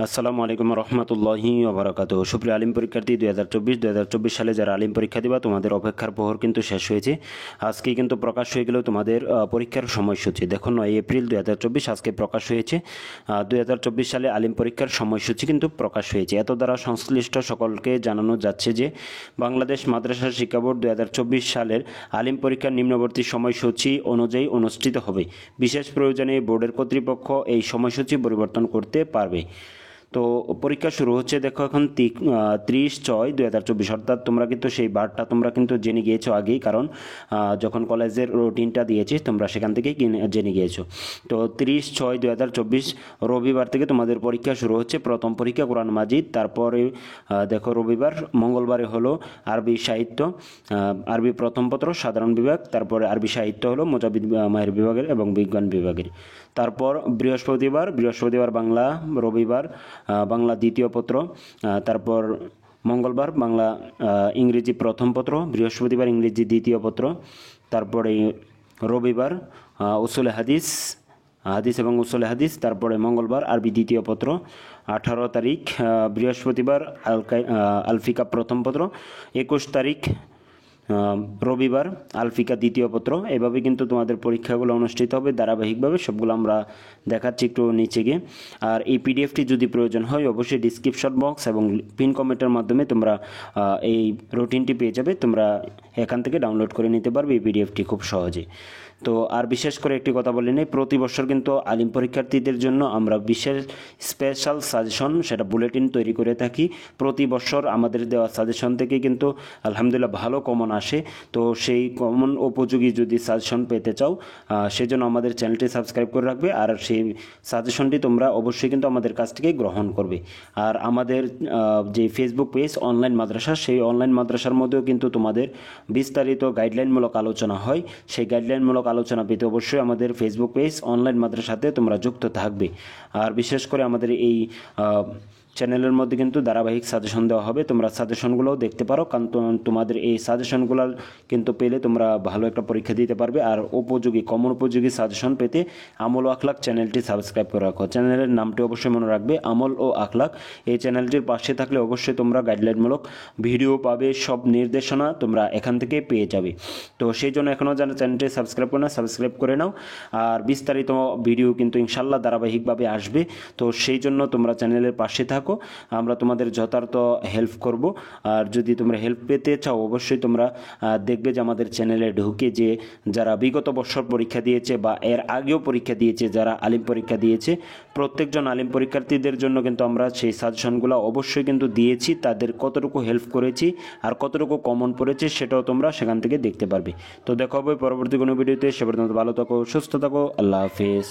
আসসালামু আলাইকুম রহমতুল্লাহি ওবরাকাতুহ। সুপ্রিয় আলিম পরীক্ষার্থী 2024 সালে যারা আলিম পরীক্ষা দিবা তোমাদের অপেক্ষার প্রহর কিন্তু শেষ হয়েছে। আজকে কিন্তু প্রকাশ হয়ে গেল তোমাদের পরীক্ষার সময়সূচি। দেখো 9 এপ্রিল 2024 আজকে প্রকাশ হয়েছে। 2024 সালে আলিম পরীক্ষার সময়সূচি কিন্তু প্রকাশ হয়েছে। এত দ্বারা সংশ্লিষ্ট সকলকে জানানো যাচ্ছে যে বাংলাদেশ মাদ্রাসা শিক্ষা বোর্ড 2024 সালের আলিম পরীক্ষার নিম্নবর্তী সময়সূচি অনুযায়ী অনুষ্ঠিত হবে। বিশেষ প্রয়োজনে বোর্ডের কর্তৃপক্ষ এই সময়সূচি পরিবর্তন করতে পারবে। তো পরীক্ষা শুরু হচ্ছে দেখো এখন 30/6/2024, অর্থাৎ তোমরা কিন্তু সেই বারটা তোমরা কিন্তু জেনে গিয়েছো আগেই, কারণ যখন কলেজের রুটিনটা দিয়েছি তোমরা সেখান থেকেই জেনে গিয়েছো। তো 30/6/2024 রবিবার থেকে তোমাদের পরীক্ষা শুরু হচ্ছে। প্রথম পরীক্ষা কোরআন মাজিদ, তারপরে দেখো রবিবার মঙ্গলবারে হলো আরবি সাহিত্য, আরবি প্রথম পত্র সাধারণ বিভাগ, তারপরে আরবি সাহিত্য হলো মুজাবিদ মাহের বিভাগের এবং বিজ্ঞান বিভাগের। তারপর বৃহস্পতিবার বাংলা, রবিবার বাংলা দ্বিতীয় পত্র, তারপর মঙ্গলবার বাংলা ইংরেজি প্রথম পত্র, বৃহস্পতিবার ইংরেজি দ্বিতীয় পত্র, তারপরে রবিবার উসুলে হাদিস এবং উসুলে হাদিস, তারপরে মঙ্গলবার আরবি দ্বিতীয় পত্র। 18 তারিখ বৃহস্পতিবার আলফিকা প্রথম পত্র, 21 তারিখ রবিবার আলফিকা দ্বিতীয় পত্র। এভাবে কিন্তু তোমাদের পরীক্ষাগুলো অনুষ্ঠিত হবে ধারাবাহিকভাবে। সবগুলো আমরা দেখাচ্ছি একটু নিচে গিয়ে। আর এই পিডিএফটি যদি প্রয়োজন হয় অবশ্যই ডিসক্রিপশন বক্স এবং পিন কমেন্টের মাধ্যমে তোমরা এই রুটিনটি পেয়ে যাবে। তোমরা এখান থেকে ডাউনলোড করে নিতে পারবে এই পিডিএফটি খুব সহজে। তো আর বিশেষ করে একটি কথা বলে নেই, প্রতি বছর কিন্তু আলিম পরীক্ষার্থীদের জন্য আমরা বিশেষ স্পেশাল সাজেশন, সেটা বুলেটিন তৈরি করে থাকি। প্রতি বছর আমাদের দেওয়া সাজেশন থেকে কিন্তু আলহামদুলিল্লাহ ভালো কমন আসে। তো সেই কমন উপযোগী যদি সাজেশন পেতে চাও সেজন্য আমাদের চ্যানেলটি সাবস্ক্রাইব করে রাখবে, আর সেই সাজেশনটি তোমরা অবশ্যই কিন্তু আমাদের কাছ থেকে গ্রহণ করবে। আর আমাদের যে ফেসবুক পেজ অনলাইন মাদ্রাসা, সেই অনলাইন মাদ্রাসার মধ্যেও কিন্তু তোমাদের বিস্তারিত গাইডলাইনমূলক আলোচনা হয়। সেই গাইডলাইনমূলক আলোচনা পেতে অবশ্যই আমাদের ফেসবুক পেজ অনলাইন মাদ্রাসাতে তোমরা যুক্ত থাকবে। আর বিশেষ করে আমাদের এই চ্যানেলের মধ্যে কিন্তু ধারাবাহিক সাজেশন দেওয়া হবে, তোমরা সাজেশনগুলোও দেখতে পারো, কারণ তোমাদের এই সাজেশনগুলো কিন্তু পেলে তোমরা ভালো একটা পরীক্ষা দিতে পারবে। আর কমন উপযোগী সাজেশন পেতে আমল ও আখলাক চ্যানেলটি সাবস্ক্রাইব করে রাখো। চ্যানেলের নামটি অবশ্যই মনে রাখবে, আমল ও আখলাক। এই চ্যানেলটির পাশে থাকলে অবশ্যই তোমরা গাইডলাইনমূলক ভিডিও পাবে, সব নির্দেশনা তোমরা এখান থেকে পেয়ে যাবে। তো সেই জন্য এখনও যেন চ্যানেলটি সাবস্ক্রাইব করে নাও, সাবস্ক্রাইব করে নাও। আর বিস্তারিত ভিডিও কিন্তু ইনশাল্লাহ ধারাবাহিকভাবে আসবে। তো সেই জন্য তোমরা চ্যানেলের পাশে থাকো, আমরা তোমাদের যথার্থ হেল্প করব। আর যদি তোমরা হেল্প পেতে চাও অবশ্যই তোমরা দেখবে যে আমাদের চ্যানেলে ঢুকে যে যারা বিগত বছর পরীক্ষা দিয়েছে বা এর আগেও পরীক্ষা দিয়েছে, যারা আলিম পরীক্ষা দিয়েছে, প্রত্যেকজন আলিম পরীক্ষার্থীদের জন্য কিন্তু আমরা সেই সাজেশনগুলো অবশ্যই কিন্তু দিয়েছি। তাদের কতটুকু হেল্প করেছি আর কতটুকু কমন পড়েছে সেটাও তোমরা সেখান থেকে দেখতে পারবে। তো দেখা হবে পরবর্তী কোনো ভিডিওতে। সে পর্যন্ত ভালো থাকো, সুস্থ থাকো, আল্লাহ হাফেজ।